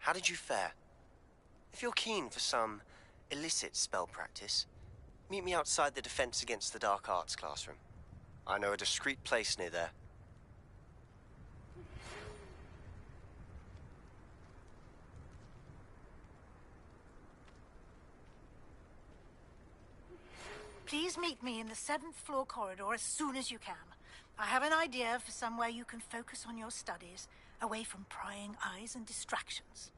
How did you fare? If you're keen for some illicit spell practice, meet me outside the Defense Against the Dark Arts classroom. I know a discreet place near there. Please meet me in the 7th floor corridor as soon as you can. I have an idea for somewhere you can focus on your studies, away from prying eyes and distractions.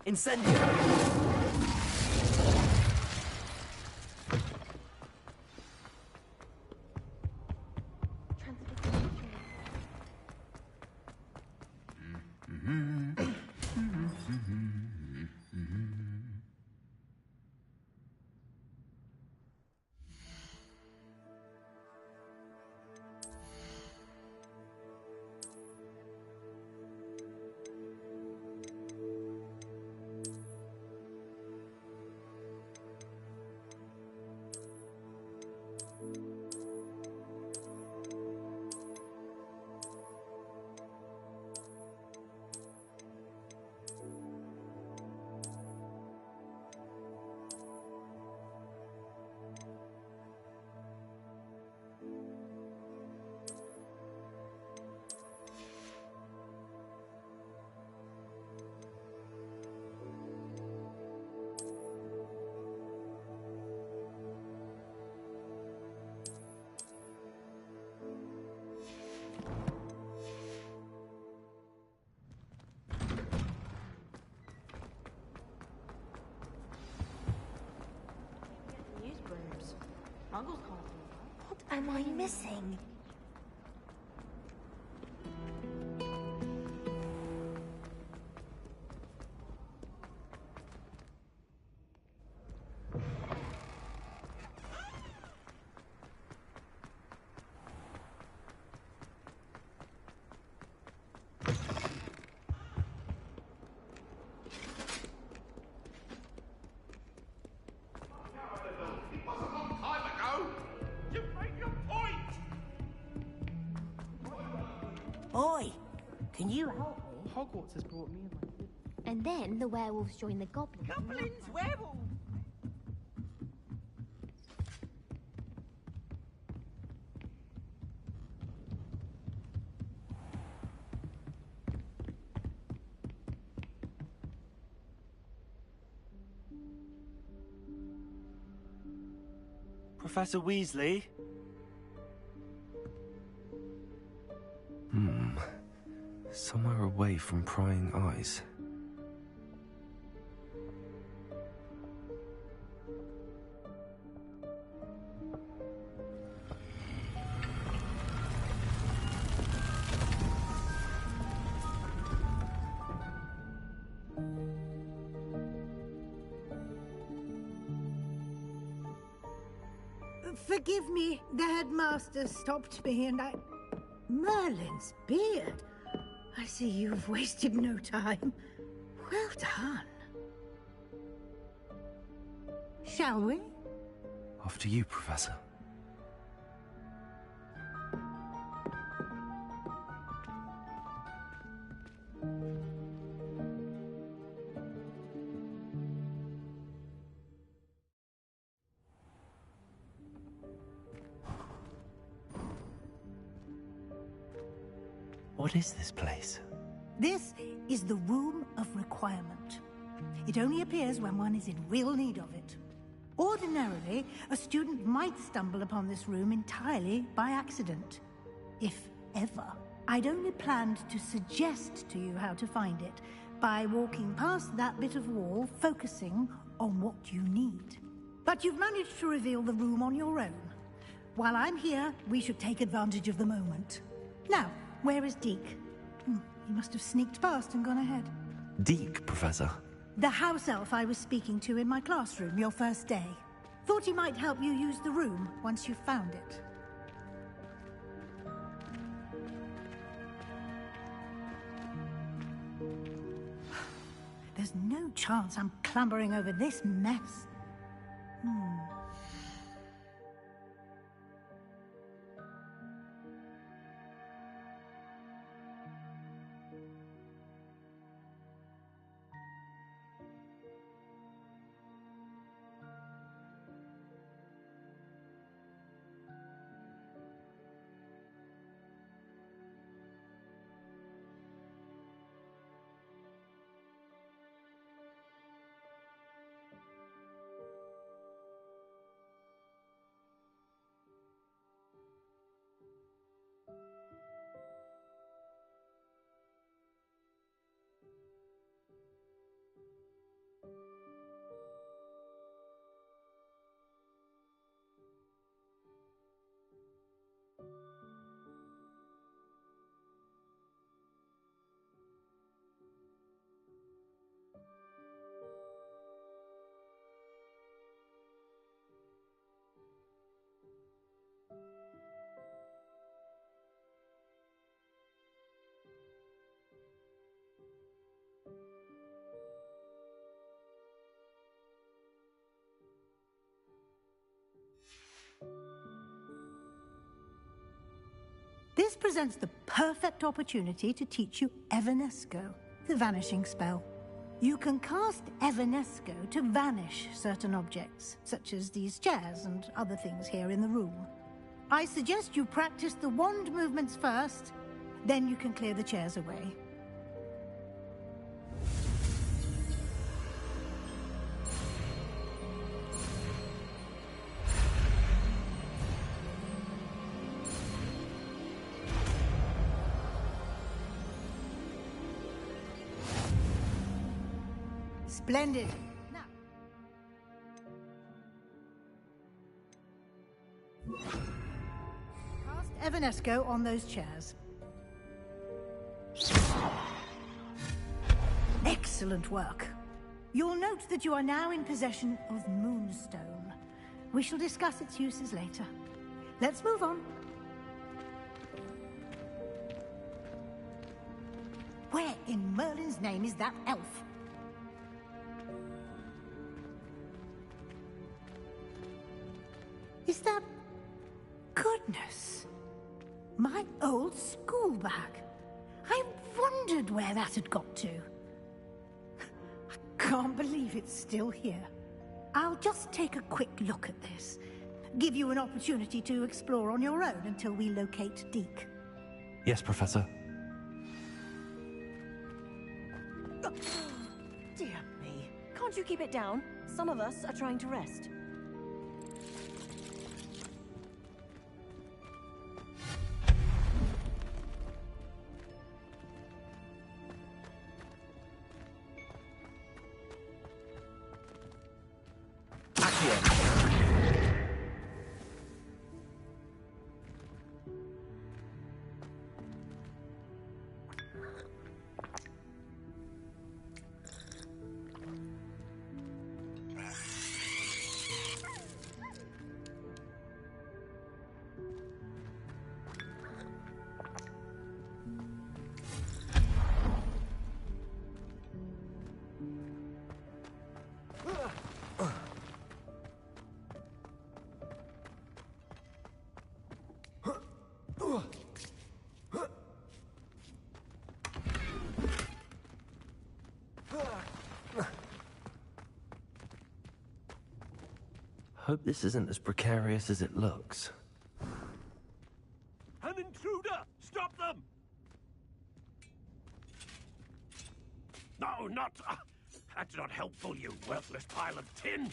Incendio! What am I missing? Oi! Can you help me? Hogwarts has brought me and my sister. And then the werewolves join the goblins. Goblins, werewolves! Professor Weasley? Somewhere away from prying eyes. Forgive me. The headmaster stopped me and I... Merlin's beard. I see you've wasted no time. Well done. Shall we? After you, Professor. What is this place? This is the Room of Requirement. It only appears when one is in real need of it. Ordinarily, a student might stumble upon this room entirely by accident. If ever. I'd only planned to suggest to you how to find it by walking past that bit of wall, focusing on what you need. But you've managed to reveal the room on your own. While I'm here, we should take advantage of the moment. Now, where is Deke? He must have sneaked past and gone ahead. Deke, Professor. The house elf I was speaking to in my classroom your first day. Thought he might help you use the room once you've found it. There's no chance I'm clambering over this mess. This presents the perfect opportunity to teach you Evanesco, the vanishing spell. You can cast Evanesco to vanish certain objects, such as these chairs and other things here in the room. I suggest you practice the wand movements first, then you can clear the chairs away. Splendid. Now. Cast Evanesco on those chairs. Excellent work. You'll note that you are now in possession of Moonstone. We shall discuss its uses later. Let's move on. Where in Merlin's name is that elf? Is that... Goodness! My old school bag. I wondered where that had got to. I can't believe it's still here. I'll just take a quick look at this. Give you an opportunity to explore on your own until we locate Deke. Yes, Professor. Dear me. Can't you keep it down? Some of us are trying to rest. Hope this isn't as precarious as it looks. An intruder! Stop them! No, not... that's not helpful, you worthless pile of tin!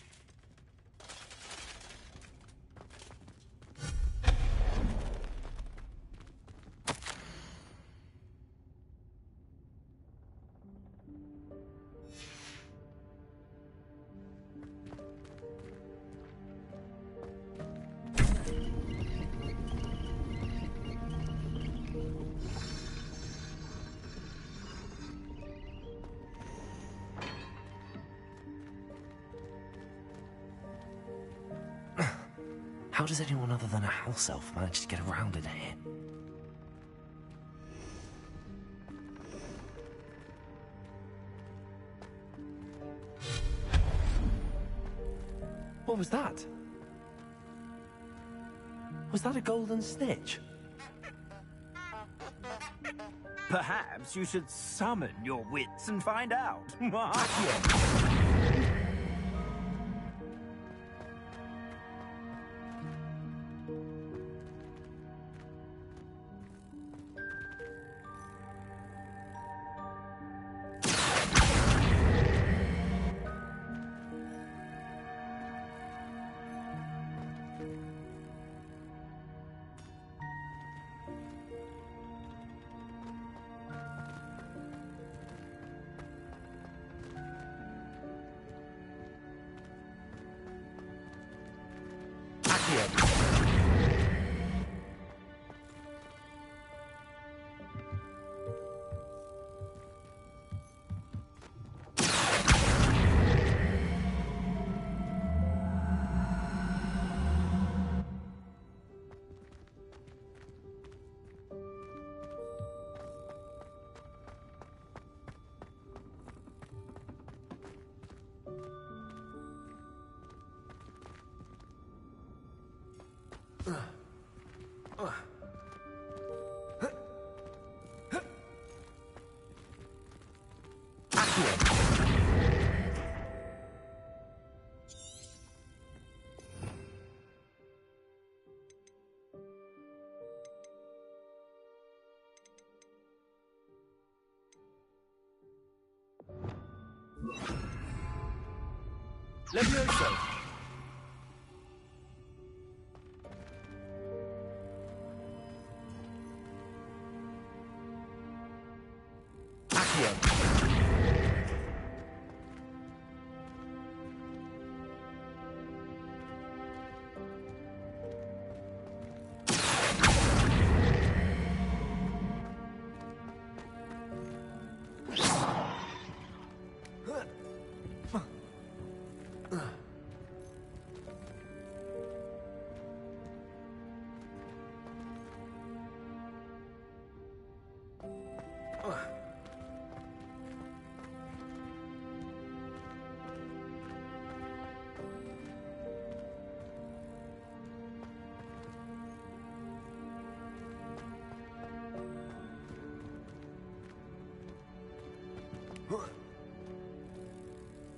How does anyone other than a house elf manage to get around in here? What was that? Was that a golden snitch? Perhaps you should summon your wits and find out. Levioso!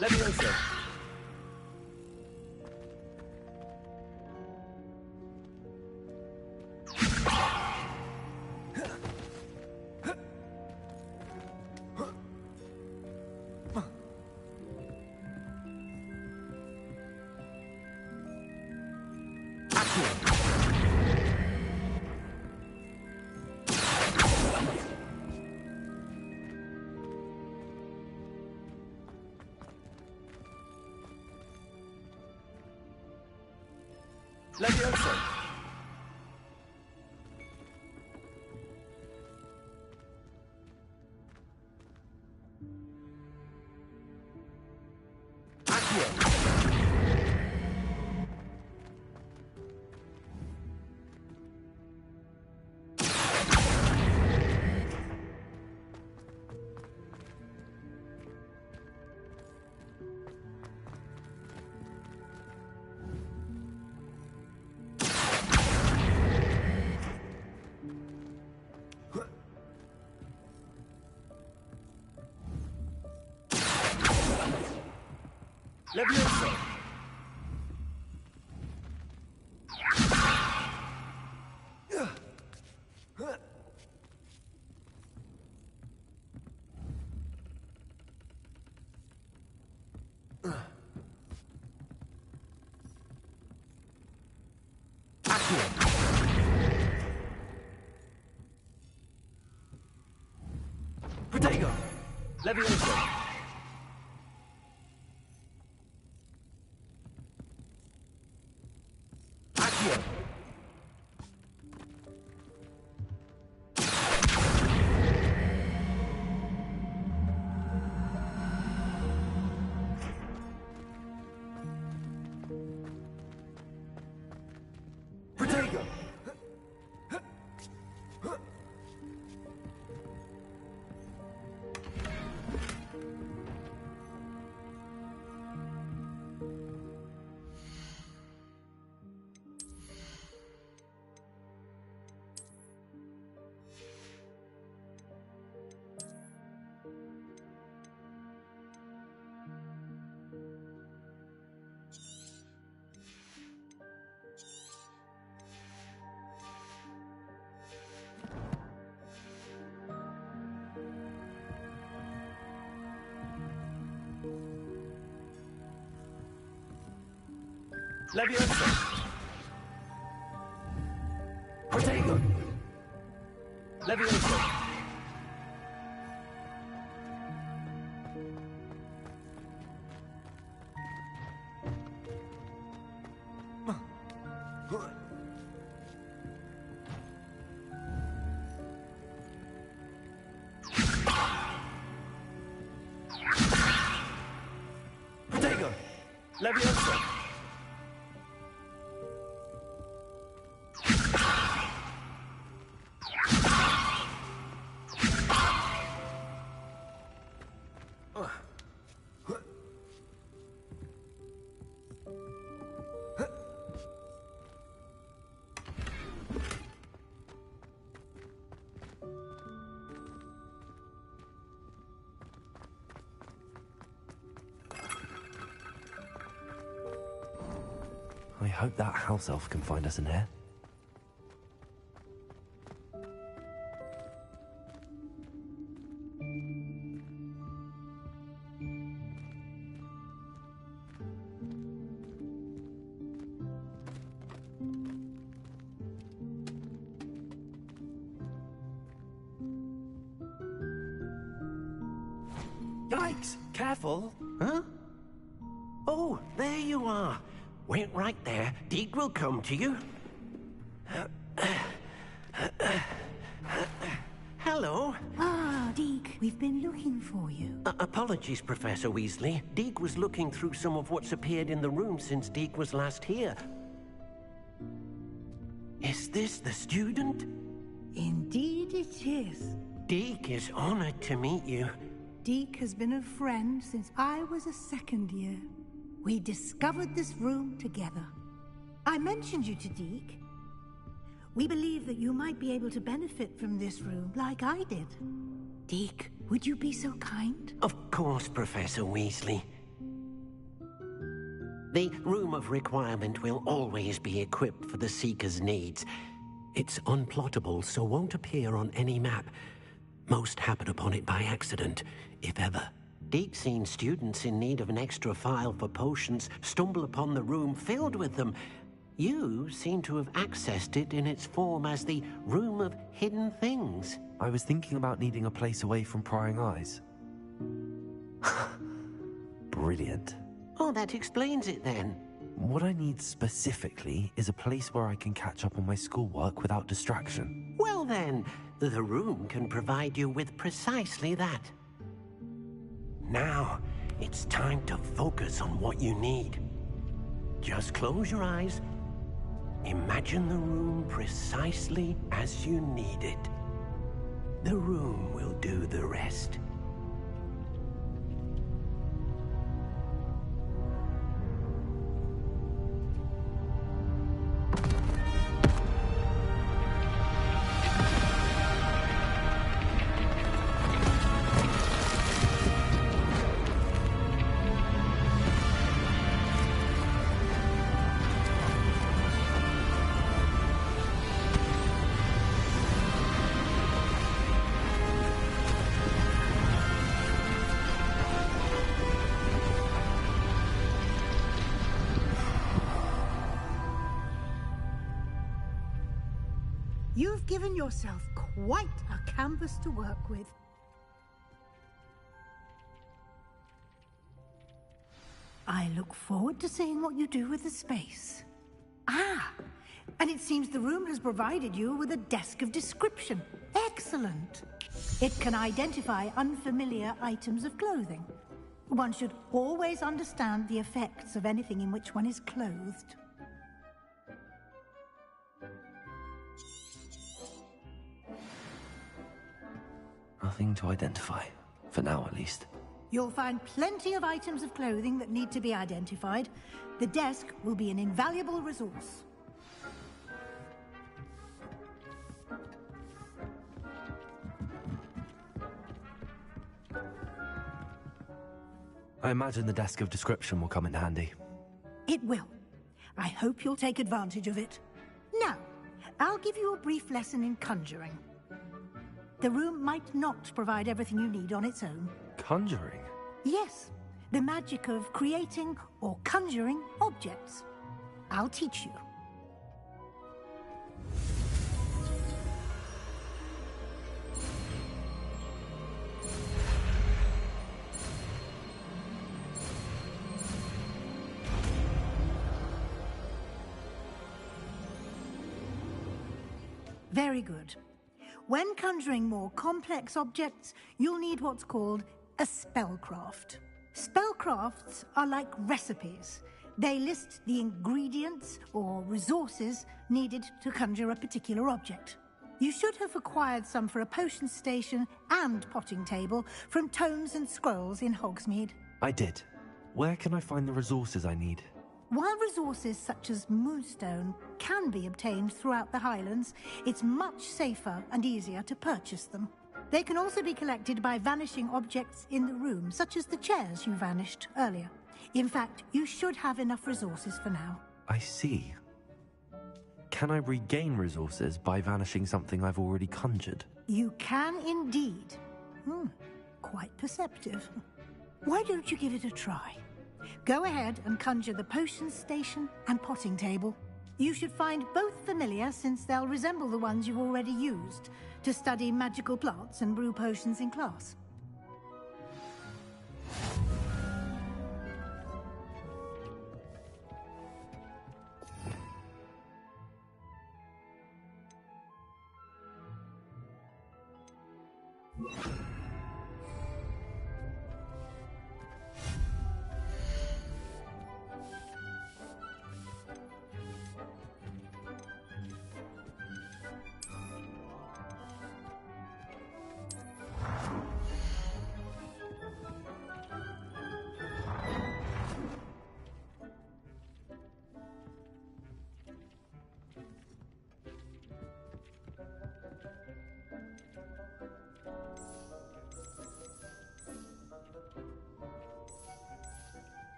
Levioso! Levioso! Levioso! Protego! Levioso! Accio! Protego! Levioso! Protego! Levioso! Protego! Levioso! I hope that house elf can find us in here. Yikes! Careful! Huh? Oh, there you are. Wait right there. Deke will come to you. Hello. Ah, Deke, we've been looking for you. Apologies, Professor Weasley. Deke was looking through some of what's appeared in the room since Deke was last here. Is this the student? Indeed it is. Deke is honored to meet you. Deke has been a friend since I was a second year. We discovered this room together. I mentioned you to Deke. We believe that you might be able to benefit from this room like I did. Deke, would you be so kind? Of course, Professor Weasley. The Room of Requirement will always be equipped for the Seeker's needs. It's unplottable, so won't appear on any map. Most happen upon it by accident, if ever. Deke's seen students in need of an extra file for potions stumble upon the room filled with them. You seem to have accessed it in its form as the Room of Hidden Things. I was thinking about needing a place away from prying eyes. Brilliant. Oh, that explains it then. What I need specifically is a place where I can catch up on my schoolwork without distraction. Well then, the room can provide you with precisely that. Now, it's time to focus on what you need. Just close your eyes. Imagine the room precisely as you need it. The room will do the rest. You've given yourself quite a canvas to work with. I look forward to seeing what you do with the space. Ah, and it seems the room has provided you with a desk of description. Excellent. It can identify unfamiliar items of clothing. One should always understand the effects of anything in which one is clothed. Nothing to identify, for now at least. You'll find plenty of items of clothing that need to be identified. The desk will be an invaluable resource. I imagine the desk of description will come in handy. It will. I hope you'll take advantage of it. Now, I'll give you a brief lesson in conjuring. The room might not provide everything you need on its own. Conjuring? Yes, the magic of creating or conjuring objects. I'll teach you. Very good. When conjuring more complex objects, you'll need what's called a spellcraft. Spellcrafts are like recipes. They list the ingredients or resources needed to conjure a particular object. You should have acquired some for a potion station and potting table from tomes and scrolls in Hogsmeade. I did. Where can I find the resources I need? While resources such as moonstone can be obtained throughout the Highlands, it's much safer and easier to purchase them. They can also be collected by vanishing objects in the room, such as the chairs you vanished earlier. In fact, you should have enough resources for now. I see. Can I regain resources by vanishing something I've already conjured? You can indeed. Quite perceptive. Why don't you give it a try? Go ahead and conjure the potion station and potting table. You should find both familiar, since they'll resemble the ones you've already used to study magical plants and brew potions in class.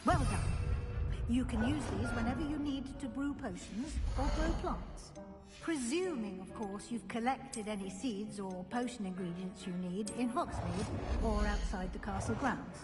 Well done. You can use these whenever you need to brew potions or grow plants. Presuming, of course, you've collected any seeds or potion ingredients you need in Hogsmeade or outside the castle grounds.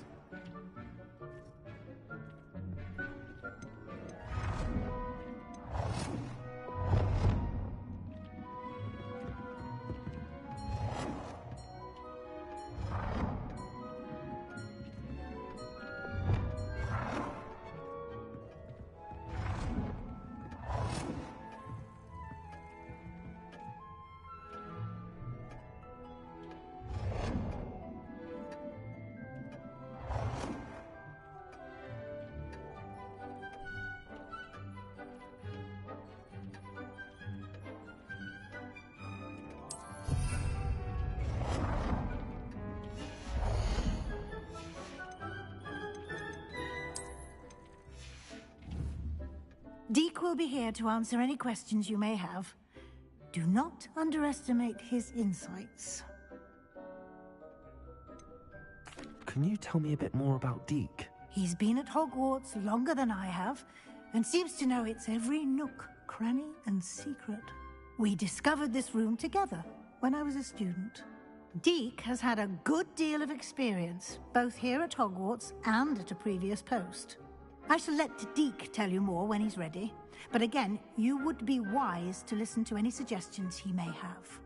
Deke will be here to answer any questions you may have. Do not underestimate his insights. Can you tell me a bit more about Deke? He's been at Hogwarts longer than I have, and seems to know its every nook, cranny, and secret. We discovered this room together when I was a student. Deke has had a good deal of experience, both here at Hogwarts and at a previous post. I shall let Deke tell you more when he's ready, but again, you would be wise to listen to any suggestions he may have.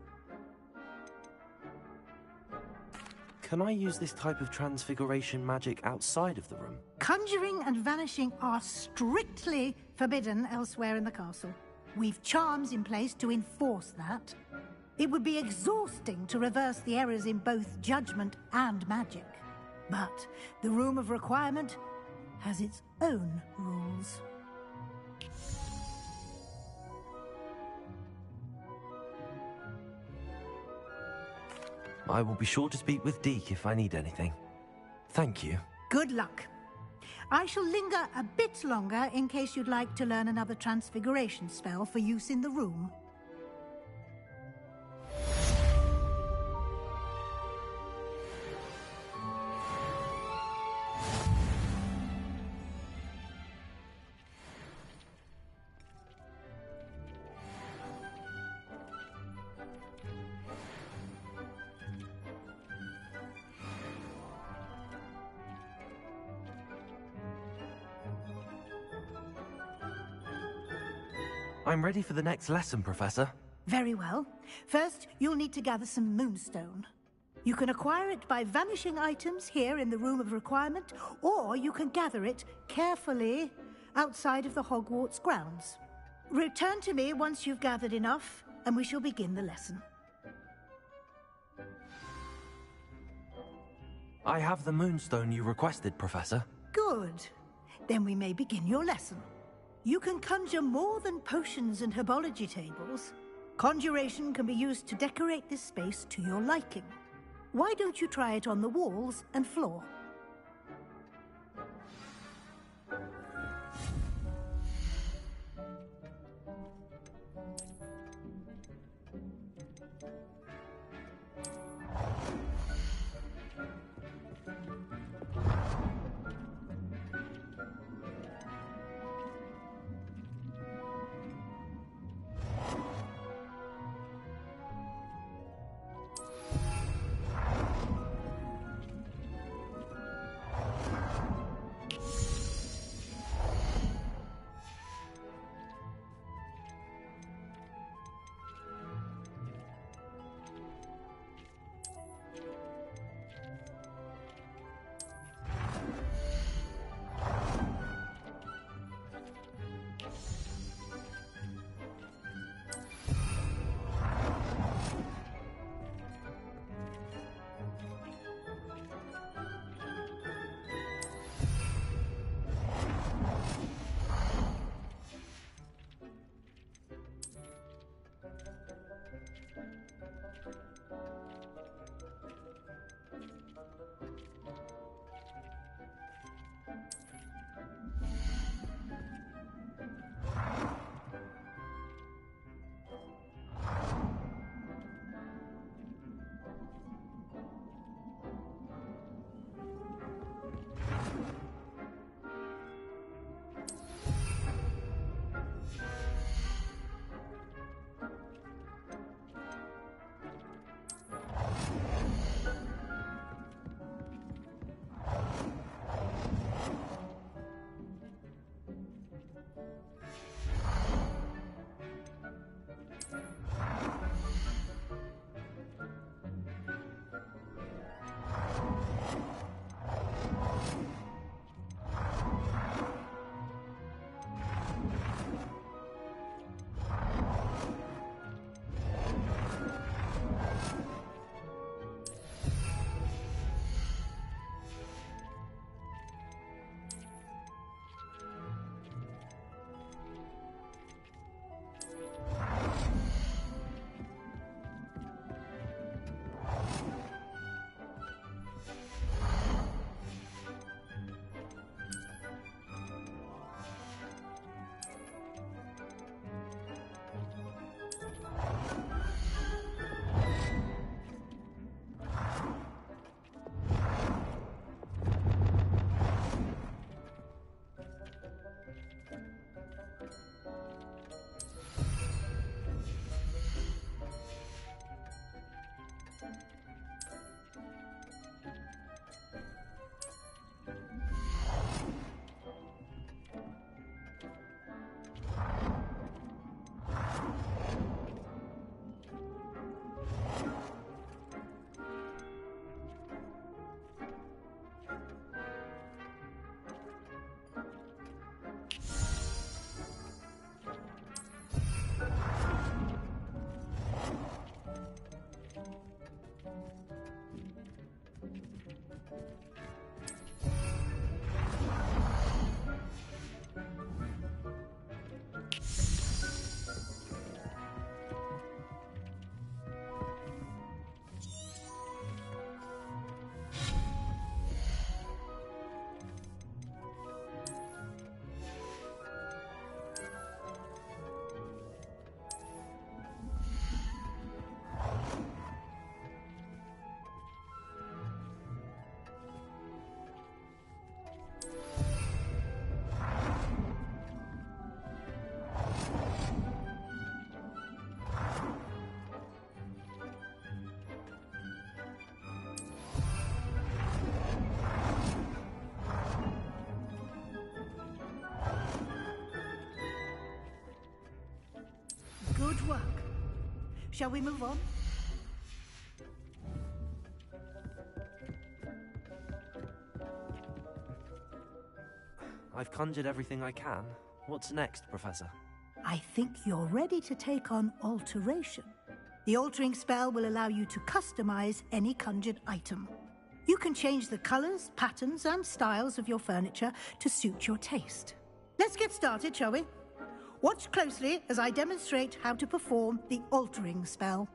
Can I use this type of transfiguration magic outside of the room? Conjuring and vanishing are strictly forbidden elsewhere in the castle. We've charms in place to enforce that. It would be exhausting to reverse the errors in both judgment and magic. But the Room of Requirement has its own rules. I will be sure to speak with Deke if I need anything. Thank you. Good luck. I shall linger a bit longer in case you'd like to learn another transfiguration spell for use in the room. I'm ready for the next lesson, Professor. Very well. First, you'll need to gather some moonstone. You can acquire it by vanishing items here in the Room of Requirement, or you can gather it carefully outside of the Hogwarts grounds. Return to me once you've gathered enough, and we shall begin the lesson. I have the moonstone you requested, Professor. Good. Then we may begin your lesson. You can conjure more than potions and herbology tables. Conjuration can be used to decorate this space to your liking. Why don't you try it on the walls and floor? work. Shall we move on? I've conjured everything I can. What's next, Professor? I think you're ready to take on alteration. The altering spell will allow you to customize any conjured item. You can change the colors, patterns, and styles of your furniture to suit your taste. Let's get started, shall we? Watch closely as I demonstrate how to perform the altering spell.